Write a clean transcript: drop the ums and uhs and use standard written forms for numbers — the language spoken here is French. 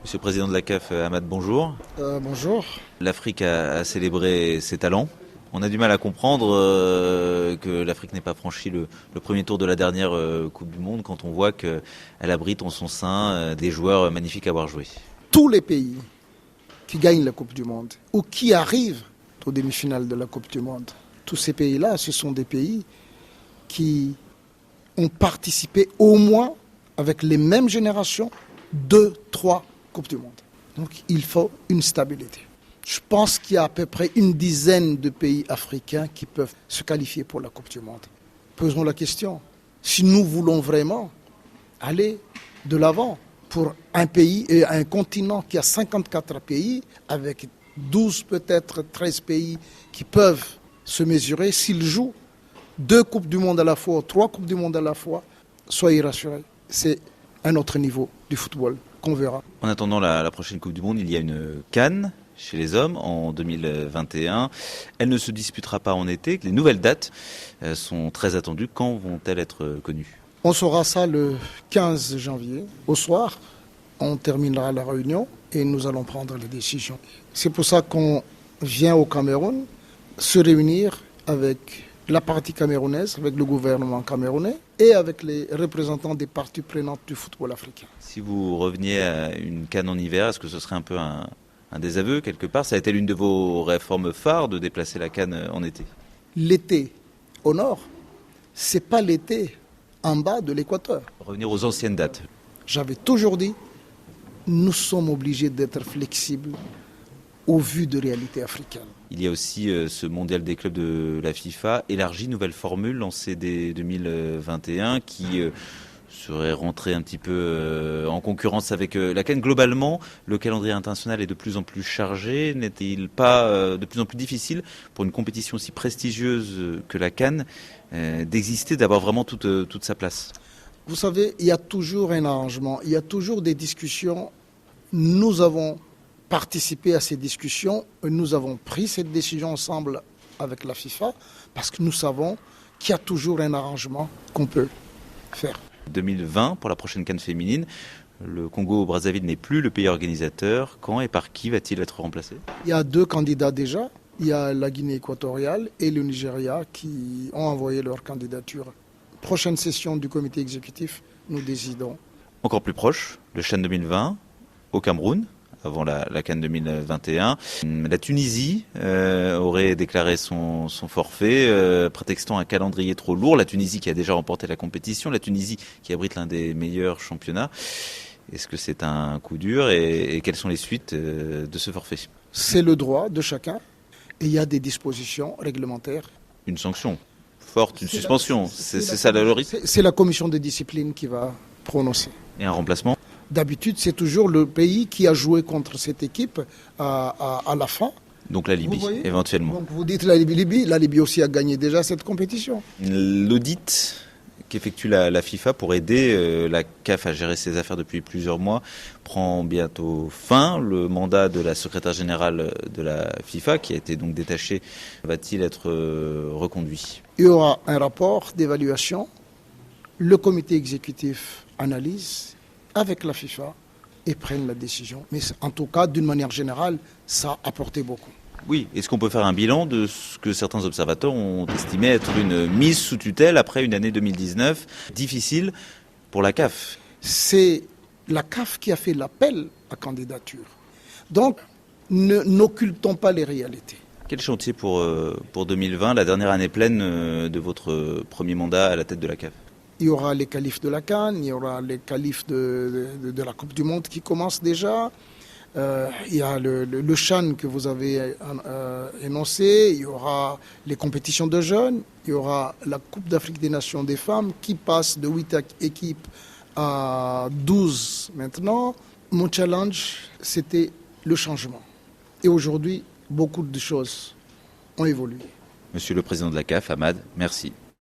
Monsieur le Président de la CAF, Hamad, bonjour. Bonjour. L'Afrique a célébré ses talents. On a du mal à comprendre que l'Afrique n'ait pas franchi le premier tour de la dernière Coupe du Monde quand on voit qu'elle abrite en son sein des joueurs magnifiques à avoir joué. Tous les pays qui gagnent la Coupe du Monde ou qui arrivent aux demi-finales de la Coupe du Monde, tous ces pays-là, ce sont des pays qui ont participé au moins avec les mêmes générations, 2-3 Coupe du Monde. Donc il faut une stabilité. Je pense qu'il y a à peu près une dizaine de pays africains qui peuvent se qualifier pour la Coupe du Monde. Posons la question, si nous voulons vraiment aller de l'avant pour un pays et un continent qui a 54 pays, avec 12 peut-être 13 pays qui peuvent se mesurer, s'ils jouent 2 Coupes du Monde à la fois, 3 Coupes du Monde à la fois, soyez rassurés, c'est un autre niveau du football qu'on verra. En attendant la prochaine Coupe du Monde, il y a une CAN chez les hommes en 2021. Elle ne se disputera pas en été. Les nouvelles dates sont très attendues. Quand vont-elles être connues ? On saura ça le 15 janvier. Au soir, on terminera la réunion et nous allons prendre les décisions. C'est pour ça qu'on vient au Cameroun se réunir avec la partie camerounaise, avec le gouvernement camerounais et avec les représentants des parties prenantes du football africain. Si vous reveniez à une CAN en hiver, est-ce que ce serait un peu un désaveu quelque part ? Ça a été l'une de vos réformes phares de déplacer la CAN en été. L'été au nord, c'est pas l'été en bas de l'équateur. Revenir aux anciennes dates. J'avais toujours dit, nous sommes obligés d'être flexibles au vu de réalité africaine. Il y a aussi ce mondial des clubs de la FIFA, élargi, nouvelle formule lancée dès 2021 qui serait rentrée un petit peu en concurrence avec la CAN. Globalement, le calendrier international est de plus en plus chargé. N'est-il pas de plus en plus difficile pour une compétition aussi prestigieuse que la CAN d'exister, d'avoir vraiment toute sa place ? Vous savez, il y a toujours un arrangement, il y a toujours des discussions. Nous avons participé à ces discussions, nous avons pris cette décision ensemble avec la FIFA parce que nous savons qu'il y a toujours un arrangement qu'on peut faire. 2020 pour la prochaine CAN féminine, le Congo-Brazzaville n'est plus le pays organisateur. Quand et par qui va-t-il être remplacé ? Il y a 2 candidats déjà, il y a la Guinée équatoriale et le Nigeria qui ont envoyé leur candidature. Prochaine session du comité exécutif, nous décidons. Encore plus proche, le CHAN 2020 au Cameroun, avant la CAN 2021. La Tunisie aurait déclaré son forfait, prétextant un calendrier trop lourd. La Tunisie qui a déjà remporté la compétition, la Tunisie qui abrite l'un des meilleurs championnats. Est-ce que c'est un coup dur et quelles sont les suites de ce forfait ? C'est le droit de chacun et il y a des dispositions réglementaires. Une sanction forte, une suspension, c'est ça le rythme ? C'est la commission de discipline qui va prononcer. Et un remplacement ? D'habitude, c'est toujours le pays qui a joué contre cette équipe à la fin. Donc la Libye, éventuellement. Donc vous dites la Libye aussi a gagné déjà cette compétition. L'audit qu'effectue la FIFA pour aider la CAF à gérer ses affaires depuis plusieurs mois prend bientôt fin. Le mandat de la secrétaire générale de la FIFA, qui a été donc détaché, va-t-il être reconduit ? Il y aura un rapport d'évaluation. Le comité exécutif analyse avec la FIFA et prennent la décision. Mais en tout cas, d'une manière générale, ça a apporté beaucoup. Oui, est-ce qu'on peut faire un bilan de ce que certains observateurs ont estimé être une mise sous tutelle après une année 2019 difficile pour la CAF ? C'est la CAF qui a fait l'appel à candidature. Donc, n'occultons pas les réalités. Quel chantier pour 2020, la dernière année pleine de votre premier mandat à la tête de la CAF ? Il y aura les qualifs de la CAN, il y aura les qualifs de la Coupe du Monde qui commencent déjà. Il y a le CHAN que vous avez énoncé, il y aura les compétitions de jeunes, il y aura la Coupe d'Afrique des Nations des femmes qui passe de 8 équipes à 12 maintenant. Mon challenge, c'était le changement. Et aujourd'hui, beaucoup de choses ont évolué. Monsieur le Président de la CAF, Hamad, merci.